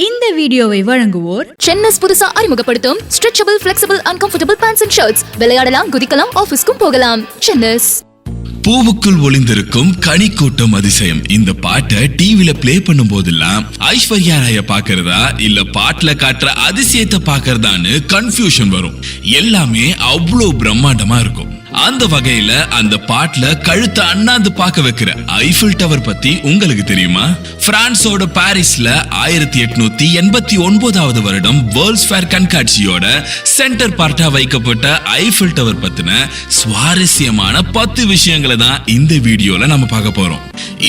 இந்த வீடியோவை வழங்குவோர் சென்னஸ் புதுசா அறிமுகப்படுத்தும் stretchable flexible uncomfortable pants and shirts. விளையாடலாம், குதிக்கலாம், ஆபீஸ்க்கும் போகலாம். சென்னஸ். பூவுக்குள் ஒளிந்திருக்கும் கனிக்கூட்டம் அதிசயம். இந்த பாட்டை டிவில பிளே பண்ணும் போதெல்லாம் ஐஸ்வர்யா ராய பாக்குறதா இல்ல பாட்டுல காட்டுற அதிசயத்தை பாக்குறதான்னு கன்ஃபியூஷன் வரும். எல்லாமே அவ்வளவு பிரம்மாண்டமா இருக்கும். அந்த வகையில அந்த பாட்டுல கழுத்தை அண்ணாந்து பார்க்க வைக்கிற ஐஃபில் டவர் பத்தி உங்களுக்கு தெரியுமா? பிரான்சோட பாரிஸ்ல 1889 வருடம் வேர்ல்ட்ஸ் ஃபேர் கண்காட்சியோட சென்டர் பார்ட்டா வைக்கப்பட்ட ஐஃபில் டவர் பத்தின சுவாரஸ்யமான 10 விஷயங்களை தான் இந்த வீடியோல நம்ம பார்க்க போறோம்.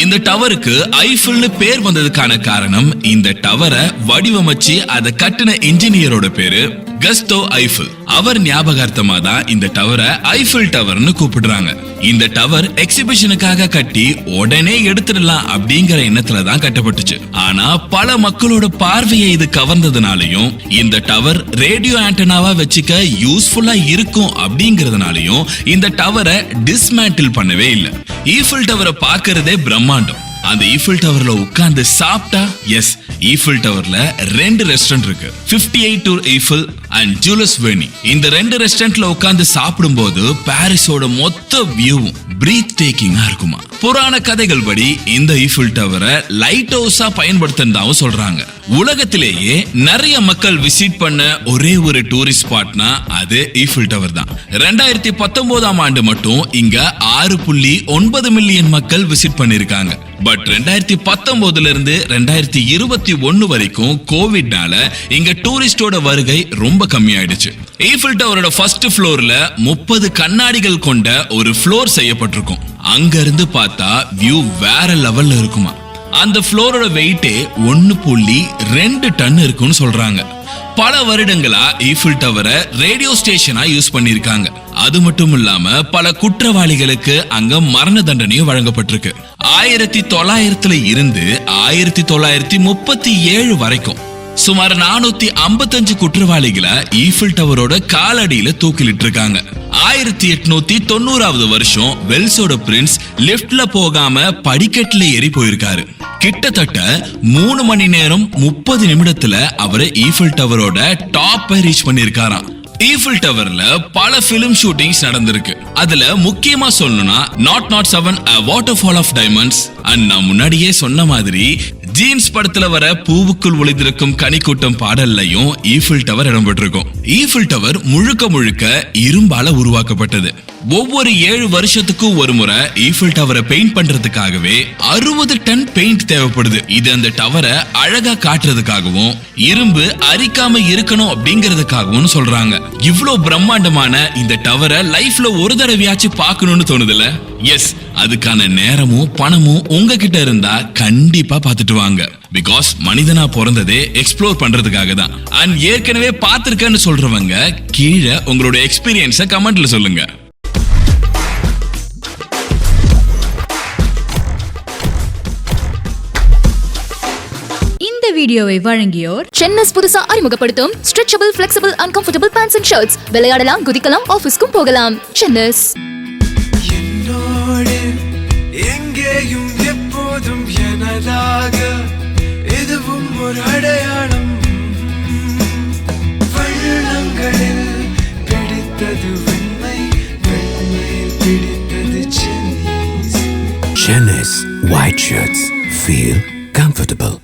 இந்த டவருக்கு ஐஃபில்னு பேர் வந்ததுக்கான காரணம், இந்த டவரை வடிவமைச்சு அதை கட்டின இன்ஜினியரோட பேரு கஸ்டோ ஐஃபில். அவர் ஞாபகார்த்தமா தான் இந்த டவரை ஐஃபில் டவர்னு கூப்பிடுறாங்க. இந்த டவர் எக்ஸிபிஷனுக்காக கட்டி உடனே எடுத்துடலாம் அப்படிங்கிற எண்ணத்துல தான் கட்டப்பட்டுச்சு. ஆனா பல மக்களோட பார்வையை இது கவர்ந்ததுனாலையும் இந்த டவர் ரேடியோ ஆண்டனாவா வச்சுக்க யூஸ்ஃபுல்லா இருக்கும் அப்படிங்கறதுனாலையும் இந்த டவரை டிஸ்மேண்டில் பண்ணவே இல்லை. ஈஃபில் டவரை பார்க்கறதே பிரம்மாண்டம். அந்த ஈஃபில் டவர்ல உட்கார்ந்து சாப்பிட்டா, எஸ், ஈஃபில் டவர்ல 2 ரெஸ்டாரண்ட் இருக்கு. 58 tour Eiffel and jewels Verney. இந்த 2 ரெஸ்டாரண்ட்ல உட்கார்ந்து சாப்பிடும்போது பாரிஸோட மொத்த வியூவும் பிரீத் டேக்கிங்கா இருக்குமா. புராண கதைகள் படி இந்த ஈஃபில் டவரை லைட் ஹவுஸா பயன்படுத்தினதாவும் சொல்றாங்க. உலகத்திலேயே நிறைய மக்கள் விசிட் பண்ண ஒரே ஒரு டூரிஸ்ட் ஸ்பாட்னா அது ஈஃபில் டவர் தான். 2019 ஆண்டு மட்டும் இங்க 6.9 மில்லியன் மக்கள் விசிட் பண்ணிருக்காங்க. பட் 2019 இருந்து 2021 வரைக்கும் கோவிட்னால இங்க டூரிஸ்டோட வருகை ரொம்ப கம்மியாயிடுச்சு. ஈஃபில் டவரோட ஃபர்ஸ்ட் ஃப்ளோர்ல 30 கண்ணாடிகள் கொண்ட ஒரு ஃப்ளோர் செய்யப்பட்டிருக்கும். அங்க இருந்து பார்த்தா வியூ வேற லெவல்ல இருக்குமா. அந்த ஃப்ளோரோட வெயிட்டே 1.2 டன் இருக்குன்னு சொல்றாங்க. பல வருடங்களா ஈஃபில் டவரை ரேடியோ ஸ்டேஷனா யூஸ் பண்ணிருக்காங்க. அது மட்டும் இல்லாம பல குற்றவாளிகளுக்கு அங்க மரண தண்டனையும் வழங்கப்பட்டிருக்கு. 1900 இருந்து 1937 வரைக்கும் சுமார் 455 குற்றவாளிகளை ஈஃபில் டவரோட காலடியில தூக்கிலிட்டு இருக்காங்க. 1890 வருஷம் வெல்ஸோட பிரின்ஸ் லிப்ட்ல போகாம படிக்கட்டுல ஏறி போயிருக்காரு. கிட்டத்தட்ட 3 மணி நேரம் 30 நிமிடத்துல அவரு ஈஃபில் டவரோட டாப்பை ரீச் பண்ணிருக்காராம். ஈஃபில் டவர்ல பல பிலிம் ஷூட்டிங்ஸ் நடந்திருக்கு. அதுல முக்கியமா சொல்லணும்னா not 7 A Waterfall of Diamonds and நான் முன்னாடியே சொன்ன மாதிரி ஜீன்ஸ் படத்துல வர பூவுக்குள் ஒளிந்திருக்கும் கனிக்கூட்டம் பாடல்லையும் ஈஃபில் டவர் இடம்பெற்றிருக்கும். ஈஃபில் டவர் முழுக்க இரும்பால உருவாக்கப்பட்டது. ஒவ்வொரு 7 வருஷத்துக்கும் ஒரு முறை ஈஃபில் டவரை பெயிண்ட் பண்றதுக்காகவே 60 டன் பெயிண்ட் தேவைப்படுது. இது அந்த டவரை அழகா காட்டுறதுக்காகவும் இரும்பு அரிக்காம இருக்கணும் அப்படிங்கறதுக்காகவும் சொல்றாங்க. இவ்வளவு பிரம்மாண்டமான இந்த டவரை லைஃப்ல ஒரு தடவையாச்சும் பார்க்கணும்னு தோணுதுல? எஸ், அதுக்கான நேரமும் பணமும் உங்ககிட்ட இருந்தா கண்டிப்பா பார்த்துட்டு வாங்க. பிகாஸ் மனிதனா பிறந்ததே எக்ஸ்ப்ளோர் பண்றதுக்காக தான். அண்ட் ஏற்கனவே பார்த்திருக்கேன்னு சொல்றவங்க கீழே உங்களோட எக்ஸ்பீரியன்ஸை கமெண்ட்ல சொல்லுங்க. இந்த வீடியோவை வழங்கியோர் சென்னஸ் புதுசா அறிமுகப்படுத்தும் stretchable flexible uncomfortable pants and shirts. விளையாடலாம், குதிக்கலாம், ஆபீஸ்க்கும் போகலாம். சென்னஸ். என்னோடு எங்கேயும் எப்போதும் எனதாக எதுவும் ஒரு அடையாளம். வண்ணங்களில் பிடித்தது வெண்மை, வெண்மையில் பிடித்தது Chennai's. Chennis white shirts feel comfortable.